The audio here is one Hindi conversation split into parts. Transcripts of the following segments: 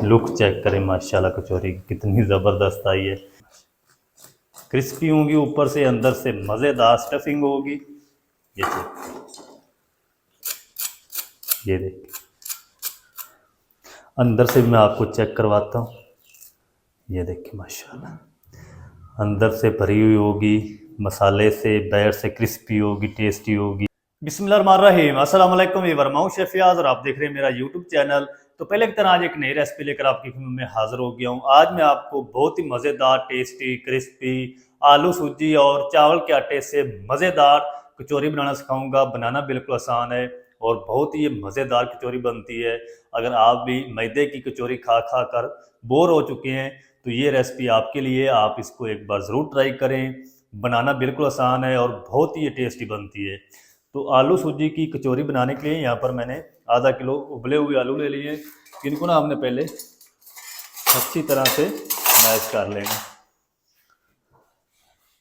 लुक चेक करें माशाल्लाह, कचौरी की कितनी ज़बरदस्त आई है। क्रिस्पी होंगी ऊपर से, अंदर से मज़ेदार स्टफिंग होगी। ये चेक, ये देख, अंदर से मैं आपको चेक करवाता हूँ। ये देखिए माशाल्लाह, अंदर से भरी हुई होगी, मसाले से, बाहर से क्रिस्पी होगी, टेस्टी होगी। बिस्मिल्लाहिर्रहमानिर्रहीम, अस्सलाम वालेकुम, ये वर्माऊँ शेफ़ फ़ियाज़ और आप देख रहे हैं मेरा यूट्यूब चैनल। तो पहले की तरह आज एक नई रेसिपी लेकर आपकी खिदमत में हाज़िर हो गया हूँ। आज मैं आपको बहुत ही मज़ेदार, टेस्टी, क्रिस्पी आलू सूजी और चावल के आटे से मज़ेदार कचौरी बनाना सिखाऊंगा। बनाना बिल्कुल आसान है और बहुत ही ये मज़ेदार कचौरी बनती है। अगर आप भी मैदे की कचौरी खा खा कर बोर हो चुके हैं तो ये रेसिपी आपके लिए, आप इसको एक बार ज़रूर ट्राई करें। बनाना बिल्कुल आसान है और बहुत ही ये टेस्टी बनती है। तो आलू सूजी की कचौरी बनाने के लिए यहाँ पर मैंने आधा किलो उबले हुए आलू ले लिए। इनको ना हमने पहले अच्छी तरह से मैश कर लेंगे,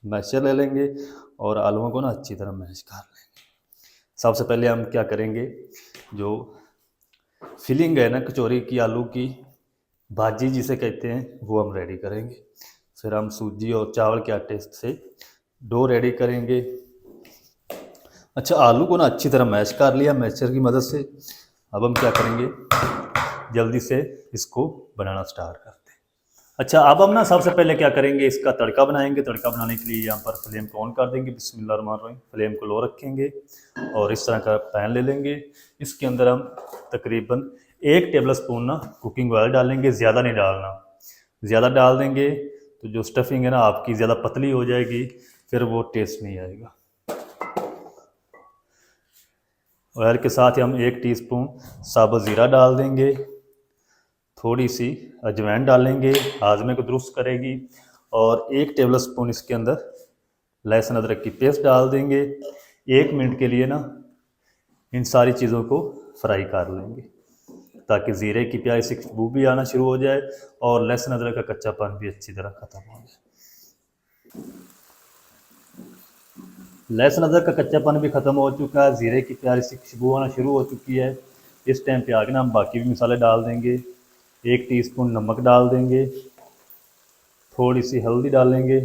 मैशर ले लेंगे और आलूओं को ना अच्छी तरह मैश कर लेंगे। सबसे पहले हम क्या करेंगे, जो फिलिंग है ना कचौरी की, आलू की भाजी जिसे कहते हैं, वो हम रेडी करेंगे। फिर हम सूजी और चावल के आटे से डो रेडी करेंगे। अच्छा, आलू को ना अच्छी तरह मैश कर लिया मैशर की मदद से। अब हम क्या करेंगे, जल्दी से इसको बनाना स्टार्ट करते हैं। अच्छा, अब हम ना सबसे पहले क्या करेंगे, इसका तड़का बनाएंगे। तड़का बनाने के लिए यहाँ पर फ्लेम को ऑन कर देंगे। बिस्मिल्लाहिर्रहमानिर्रहीम, फ्लेम को लो रखेंगे और इस तरह का पैन ले लेंगे। इसके अंदर हम तकरीबन 1 टेबल स्पून ना कुकिंग ऑयल डालेंगे। ज़्यादा नहीं डालना, ज़्यादा डाल देंगे तो जो स्टफिंग है ना आपकी ज़्यादा पतली हो जाएगी, फिर वो टेस्ट नहीं आएगा। ऑयल के साथ ही हम 1 टीस्पून साबुत ज़ीरा डाल देंगे, थोड़ी सी अजवाइन डालेंगे, हाजमे को दुरुस्त करेगी, और 1 टेबल स्पून इसके अंदर लहसुन अदरक की पेस्ट डाल देंगे। 1 मिनट के लिए ना इन सारी चीज़ों को फ्राई कर लेंगे ताकि ज़ीरे की प्यारी सी खुशबू भी आना शुरू हो जाए और लहसुन अदरक का कच्चापन भी अच्छी तरह ख़त्म हो जाए। लहसुन अदरक का कच्चापन भी ख़त्म हो चुका है, ज़ीरे की प्यारी सी खुशबू आना शुरू हो चुकी है। इस टाइम पे आगे ना हम बाकी भी मसाले डाल देंगे। 1 टीस्पून नमक डाल देंगे, थोड़ी सी हल्दी डालेंगे,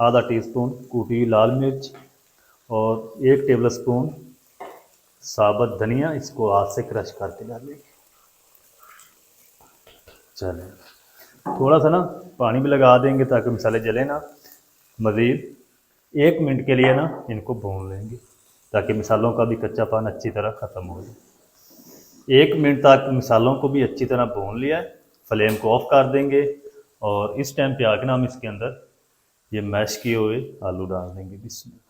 आधा टीस्पून कूटी हुई लाल मिर्च और 1 टेबल स्पून साबुत धनिया, इसको हाथ से क्रश करके डालेंगे। चलें, थोड़ा सा ना पानी भी लगा देंगे ताकि मसाले जले ना। मज़ीद 1 मिनट के लिए ना इनको भून लेंगे ताकि मसालों का भी कच्चापन अच्छी तरह ख़त्म हो जाए। 1 मिनट तक मसालों को भी अच्छी तरह भून लिया है। फ्लेम को ऑफ कर देंगे और इस टाइम पे आके ना हम इसके अंदर ये मैश किए हुए आलू डाल देंगे। बिस्मिल्लाह।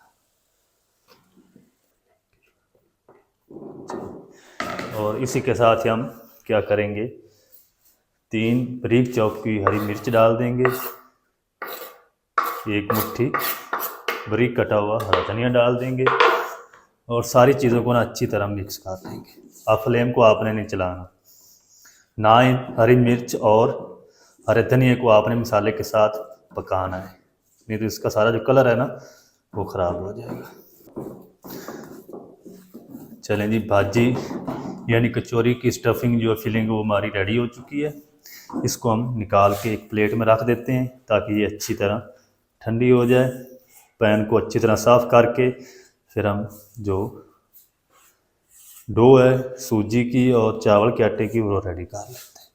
और इसी के साथ ही हम क्या करेंगे, 3 बारीक चॉप की हरी मिर्च डाल देंगे, 1 मुट्ठी बारीक कटा हुआ हरा धनिया डाल देंगे और सारी चीज़ों को ना अच्छी तरह मिक्स कर देंगे। अब फ्लेम को आपने नहीं चलाना, ना ही हरी मिर्च और हरे धनिए को आपने मसाले के साथ पकाना है, नहीं तो इसका सारा जो कलर है ना वो ख़राब हो जाएगा। चलें जी, भाजी यानी कचौरी की स्टफिंग जो फिलिंग वो हमारी रेडी हो चुकी है। इसको हम निकाल के एक प्लेट में रख देते हैं ताकि ये अच्छी तरह ठंडी हो जाए। पैन को अच्छी तरह साफ़ करके फिर हम जो डो है सूजी की और चावल के आटे की वो रेडी कर लेते हैं।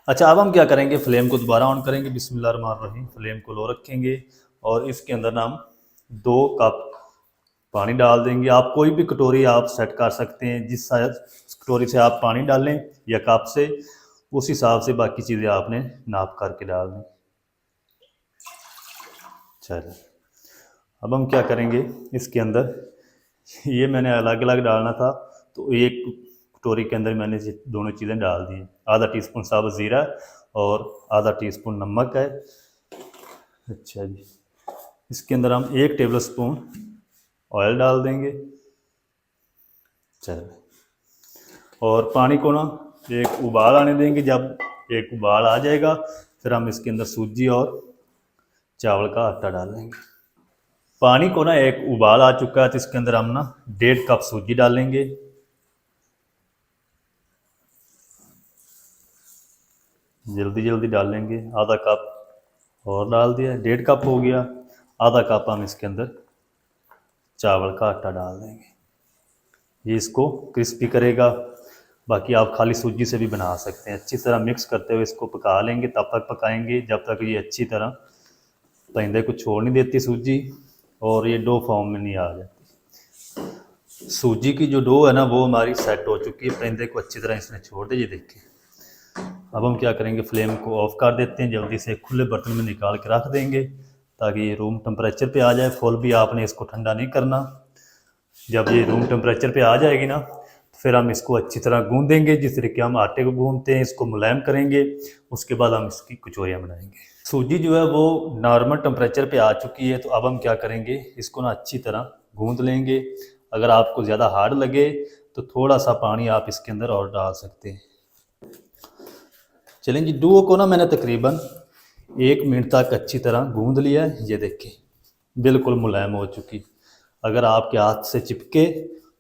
अच्छा, अब हम क्या करेंगे, फ्लेम को दोबारा ऑन करेंगे। बिस्मिल्लाहिर्रहमानिर्रहीम, फ्लेम को लो रखेंगे और इसके अंदर ना हम 2 कप पानी डाल देंगे। आप कोई भी कटोरी आप सेट कर सकते हैं, जिस कटोरी से आप पानी डालें या कप से, उस हिसाब से बाकी चीज़ें आपने नाप करके डालनी। चलिए, अब हम क्या करेंगे, इसके अंदर ये मैंने अलग अलग डालना था तो एक कटोरी के अंदर मैंने ये दोनों चीज़ें डाल दी। आधा टीस्पून साबुत ज़ीरा और आधा टीस्पून नमक है। अच्छा जी, इसके अंदर हम 1 टेबल स्पून ऑयल डाल देंगे। चलिए, और पानी को ना एक उबाल आने देंगे। जब एक उबाल आ जाएगा फिर हम इसके अंदर सूजी और चावल का आटा डाल देंगे। पानी को ना एक उबाल आ चुका है तो इसके अंदर हम ना 1.5 कप सूजी डालेंगे, जल्दी जल्दी डालेंगे। आधा कप और डाल दिया, 1.5 कप हो गया। आधा कप हम इसके अंदर चावल का आटा डाल देंगे, ये इसको क्रिस्पी करेगा। बाकी आप खाली सूजी से भी बना सकते हैं। अच्छी तरह मिक्स करते हुए इसको पका लेंगे, तब तक पकाएंगे जब तक ये अच्छी तरह पैंदे को छोड़ नहीं देती सूजी और ये डो फॉर्म में नहीं आ जाती। सूजी की जो डो है ना वो हमारी सेट हो चुकी है, पैंदे को अच्छी तरह इसने छोड़ दे। ये देखिए, अब हम क्या करेंगे, फ्लेम को ऑफ कर देते हैं, जल्दी से खुले बर्तन में निकाल के रख देंगे ताकि ये रूम टेम्परेचर पे आ जाए। फुल भी आपने इसको ठंडा नहीं करना। जब ये रूम टेम्परेचर पे आ जाएगी ना तो फिर हम इसको अच्छी तरह गूंदेंगे, जिस तरीके हम आटे को गूंदते हैं, इसको मुलायम करेंगे। उसके बाद हम इसकी कचौरियाँ बनाएंगे। सूजी जो है वो नॉर्मल टेम्परेचर पे आ चुकी है, तो अब हम क्या करेंगे, इसको ना अच्छी तरह गूंद लेंगे। अगर आपको ज़्यादा हार्ड लगे तो थोड़ा सा पानी आप इसके अंदर और डाल सकते हैं। चलें जी, डो को ना मैंने तकरीबन 1 मिनट तक अच्छी तरह गूंद लिया है। ये देखें, बिल्कुल मुलायम हो चुकी। अगर आपके हाथ से चिपके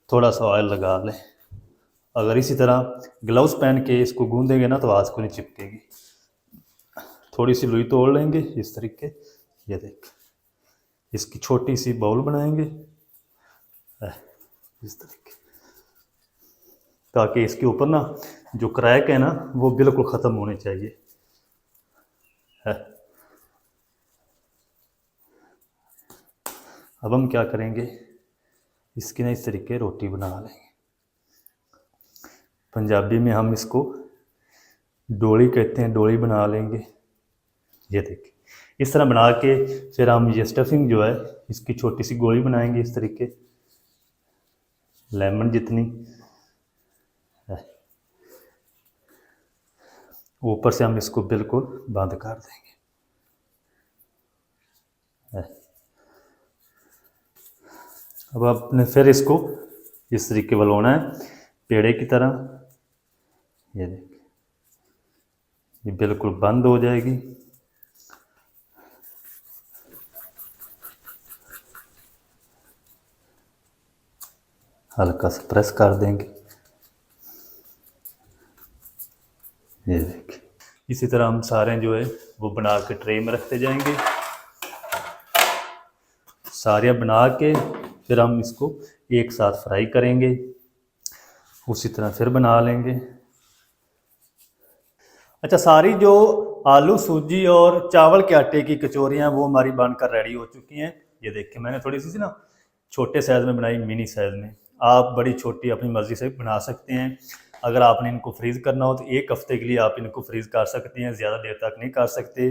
थोड़ा सा ऑयल लगा लें। अगर इसी तरह ग्लव्स पहन के इसको गूंदेंगे ना तो हाथ को नहीं चिपकेगी। थोड़ी सी रुई तोड़ लेंगे इस तरीके। ये देख, इसकी छोटी सी बाउल बनाएंगे इस तरीके, ताकि इसके ऊपर ना जो क्रैक है ना वो बिल्कुल ख़त्म होने चाहिए है। अब हम क्या करेंगे, इसकी ना इस तरीके रोटी बना लेंगे। पंजाबी में हम इसको डोली कहते हैं, डोली बना लेंगे। ये देखिए, इस तरह बना के फिर हम ये स्टफिंग जो है इसकी छोटी सी गोली बनाएंगे इस तरीके, लेमन जितनी है। ऊपर से हम इसको बिल्कुल बंद कर देंगे है। अब आपने फिर इसको इस तरीके बनाना है पेड़े की तरह। ये देखिए, ये बिल्कुल बंद हो जाएगी। हल्का सा प्रेस कर देंगे। ये देखिए, इसी तरह हम सारे जो है वो बना के ट्रे में रखते जाएंगे। सारे बना के फिर हम इसको एक साथ फ्राई करेंगे। उसी तरह फिर बना लेंगे। अच्छा, सारी जो आलू सूजी और चावल के आटे की कचौरियाँ वो हमारी बनकर रेडी हो चुकी हैं। ये देखिए, मैंने थोड़ी सी ना छोटे साइज़ में बनाई, मिनी साइज़ में। आप बड़ी छोटी अपनी मर्ज़ी से बना सकते हैं। अगर आपने इनको फ्रीज़ करना हो तो 1 हफ़्ते के लिए आप इनको फ्रीज़ कर सकते हैं, ज़्यादा देर तक नहीं कर सकते।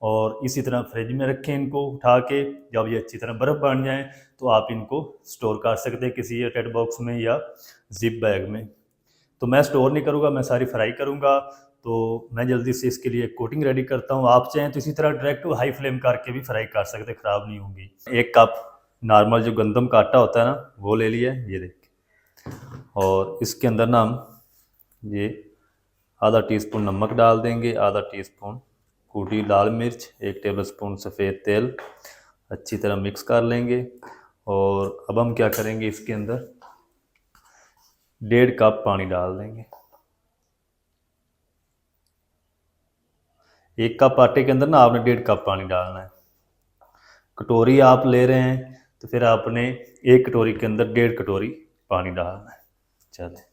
और इसी तरह फ्रिज में रखें इनको उठा के। जब ये अच्छी तरह बर्फ़ बन जाए तो आप इनको स्टोर कर सकते हैं किसी एयरटाइट बॉक्स में या जिप बैग में। तो मैं स्टोर नहीं करूँगा, मैं सारी फ्राई करूँगा। तो मैं जल्दी से इसके लिए कोटिंग रेडी करता हूँ। आप चाहें तो इसी तरह डायरेक्ट हाई फ्लेम करके भी फ्राई कर सकते, ख़राब नहीं होंगी। 1 कप नॉर्मल जो गंदम का आटा होता है ना वो ले लिया, ये देखिए। और इसके अंदर ना हम ये आधा टीस्पून नमक डाल देंगे, आधा टीस्पून कूटी लाल मिर्च, 1 टेबलस्पून सफ़ेद तेल। अच्छी तरह मिक्स कर लेंगे। और अब हम क्या करेंगे, इसके अंदर 1.5 कप पानी डाल देंगे। 1 कप आटे के अंदर ना आपने 1.5 कप पानी डालना है। कटोरी आप ले रहे हैं तो फिर आपने 1 कटोरी के अंदर 1.5 कटोरी पानी डालना है। चले,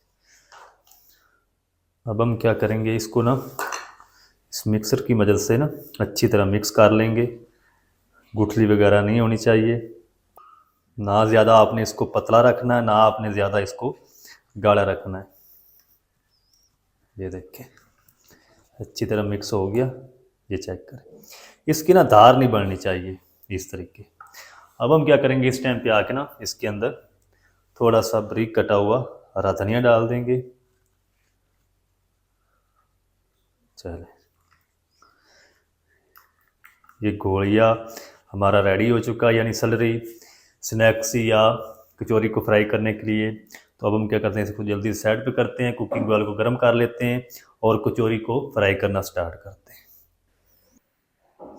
अब हम क्या करेंगे, इसको ना इस मिक्सर की मदद से ना अच्छी तरह मिक्स कर लेंगे। गुठली वगैरह नहीं होनी चाहिए। ना ज़्यादा आपने इसको पतला रखना है, ना आपने ज़्यादा इसको गाढ़ा रखना है। ये देखिए, अच्छी तरह मिक्स हो गया। ये चेक करें, इसकी ना धार नहीं बननी चाहिए इस तरीके। अब हम क्या करेंगे, इस टाइम पे आके ना इसके अंदर थोड़ा सा बारीक कटा हुआ हरा धनिया डाल देंगे। चले, ये गोलिया हमारा रेडी हो चुका, यानी सैलरी स्नैक्स या कचौरी को फ्राई करने के लिए। तो अब हम क्या करते हैं, इसको जल्दी से साइड पे करते हैं, कुकिंग ऑयल को गर्म कर लेते हैं और कचौरी को फ्राई करना स्टार्ट करते हैं।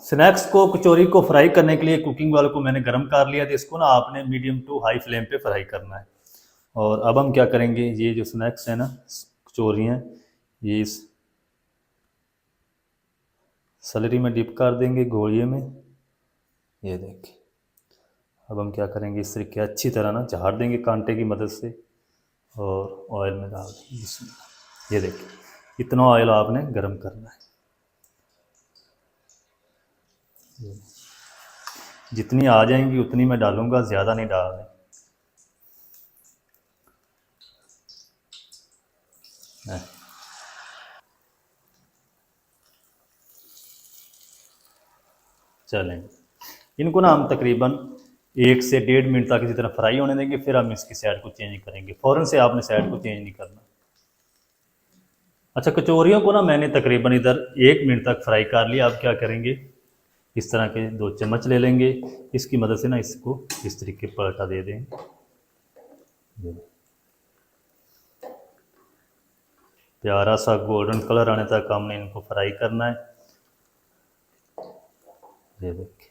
स्नैक्स को, कचौरी को फ्राई करने के लिए कुकिंग ऑयल को मैंने गर्म कर लिया, तो इसको ना आपने मीडियम टू हाई फ्लेम पे फ्राई करना है। और अब हम क्या करेंगे, ये जो स्नैक्स हैं ना, कचौरी हैं, ये सैलरी में डिप कर देंगे गोलिये में। ये देखिए, अब हम क्या करेंगे, इस तरीके अच्छी तरह ना झाड़ देंगे कांटे की मदद से और ऑयल में डाल देंगे। बिस्मिल्लाह। ये देखिए, इतना ऑयल आपने गर्म करना है। जितनी आ जाएंगी उतनी मैं डालूंगा, ज़्यादा नहीं डाल रहे। चलें, इनको ना हम तकरीबन 1 से 1.5 मिनट तक इसी तरह फ्राई होने देंगे, फिर हम इसकी साइड को चेंज करेंगे। फ़ौरन से आपने साइड को चेंज नहीं करना। अच्छा, कचौरियों को ना मैंने तकरीबन इधर 1 मिनट तक फ्राई कर लिया। अब क्या करेंगे, इस तरह के 2 चम्मच ले लेंगे, इसकी मदद से ना इसको इस तरीके पलटा दे देंगे। प्यारा सा गोल्डन कलर आने तक हमने इनको फ्राई करना है। ये देखिए,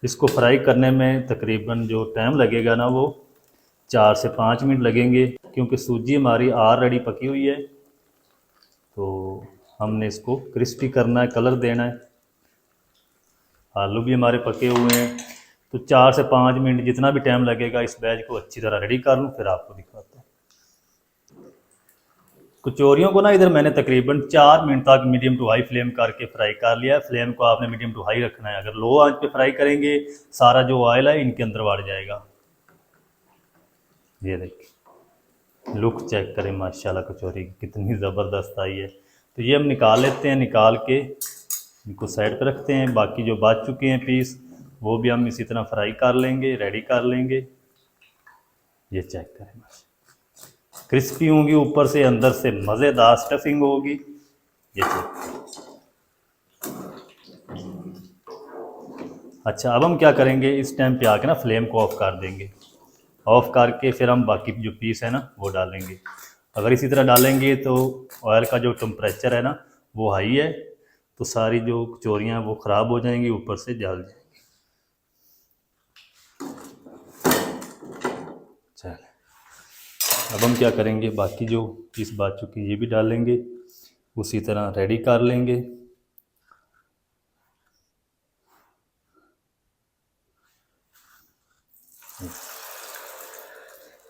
इसको फ्राई करने में तकरीबन जो टाइम लगेगा ना वो 4 से 5 मिनट लगेंगे, क्योंकि सूजी हमारी ऑलरेडी पकी हुई है। तो हमने इसको क्रिस्पी करना है, कलर देना है। आलू भी हमारे पके हुए हैं, तो 4 से 5 मिनट जितना भी टाइम लगेगा, इस बैच को अच्छी तरह रेडी कर लूँ, फिर आपको दिखाता हूँ। कचौरियों को ना इधर मैंने तकरीबन 4 मिनट तक मीडियम टू हाई फ्लेम करके फ्राई कर लिया है। फ्लेम को आपने मीडियम टू हाई रखना है। अगर लो आंच पे फ्राई करेंगे, सारा जो ऑयल है इनके अंदर बढ़ जाएगा। ये देखिए, लुक चेक करें माशाल्लाह, कचौरी कितनी ज़बरदस्त आई है। तो ये हम निकाल लेते हैं, निकाल के इनको साइड पर रखते हैं। बाकी जो बच चुके हैं पीस, वो भी हम इसी तरह फ्राई कर लेंगे, रेडी कर लेंगे। ये चेक करें, क्रिस्पी होंगी ऊपर से, अंदर से मज़ेदार स्टफिंग होगी। ये चेक। अच्छा, अब हम क्या करेंगे, इस टाइम पे आके ना फ्लेम को ऑफ कर देंगे। ऑफ करके फिर हम बाकी जो पीस है ना वो डालेंगे। अगर इसी तरह डालेंगे तो ऑयल का जो टेम्परेचर है ना वो हाई है, तो सारी जो कचौरियाँ वो ख़राब हो जाएंगी, ऊपर से जल जाएंगी। चल, अब हम क्या करेंगे, बाकी जो पीस बच चुकी ये भी डालेंगे, उसी तरह रेडी कर लेंगे।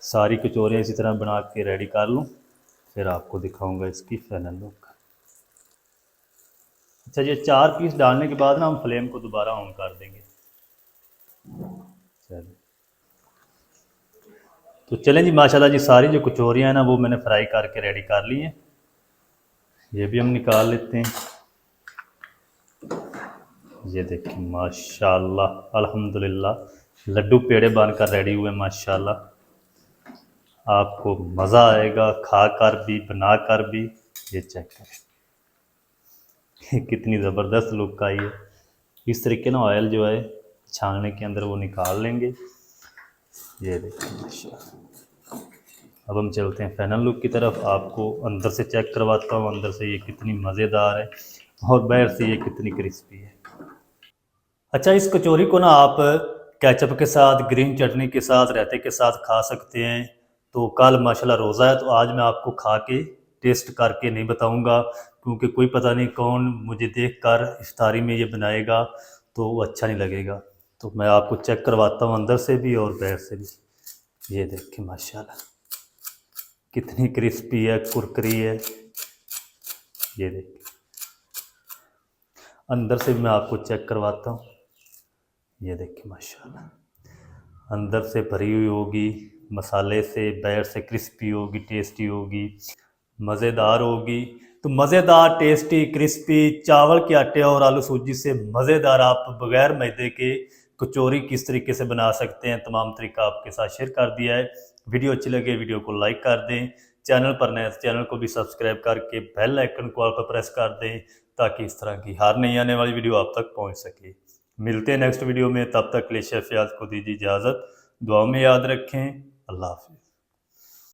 सारी कचौरियाँ इसी तरह बना के रेडी कर लूँ, फिर आपको दिखाऊंगा इसकी फाइनल लुक। अच्छा, ये 4 पीस डालने के बाद ना हम फ्लेम को दोबारा ऑन कर देंगे। चलिए, तो चलें जी, माशाल्लाह जी, सारी जो कचौरियाँ हैं ना वो मैंने फ्राई करके रेडी कर ली हैं। ये भी हम निकाल लेते हैं। ये देखिए माशाल्लाह, अल्हम्दुलिल्लाह, लड्डू पेड़े बनकर रेडी हुए माशाल्लाह। आपको मज़ा आएगा खा कर भी, बना कर भी। ये चेक करें कितनी ज़बरदस्त लुक आई है। इस तरीके ना ऑयल जो है छानने के अंदर वो निकाल लेंगे। ये देखिए माशाल्लाह। अब हम चलते हैं फाइनल लुक की तरफ। आपको अंदर से चेक करवाता हूँ, अंदर से ये कितनी मज़ेदार है और बाहर से ये कितनी क्रिस्पी है। अच्छा, इस कचौरी को ना आप केचप के साथ, ग्रीन चटनी के साथ, रायते के साथ खा सकते हैं। तो कल माशाल्लाह रोज़ा है, तो आज मैं आपको खा के टेस्ट करके नहीं बताऊंगा, क्योंकि कोई पता नहीं कौन मुझे देखकर इफ्तारी में ये बनाएगा, तो वो अच्छा नहीं लगेगा। तो मैं आपको चेक करवाता हूँ अंदर से भी और बाहर से भी। ये देखिए माशाल्लाह कितनी क्रिस्पी है, कुरकुरी है। ये देखिए, अंदर से भी मैं आपको चेक करवाता हूँ। ये देखिए माशाल्लाह, अंदर से भरी हुई होगी मसाले से, बाहर से क्रिस्पी होगी, टेस्टी होगी, मज़ेदार होगी। तो मज़ेदार, टेस्टी, क्रिस्पी चावल के आटे और आलू सूजी से मज़ेदार आप बग़ैर मैदे के कचौरी किस तरीके से बना सकते हैं, तमाम तरीका आपके साथ शेयर कर दिया है। वीडियो अच्छी लगे वीडियो को लाइक कर दें, चैनल पर नए चैनल को भी सब्सक्राइब करके बेल आइकन को ऑल पर प्रेस कर दें, ताकि इस तरह की हर नई आने वाली वीडियो आप तक पहुंच सके। मिलते हैं नेक्स्ट वीडियो में, तब तक के लिए शेफ याद को दीजिए इजाज़त। दुआ में याद रखें। अल्लाह हाफ़िज़।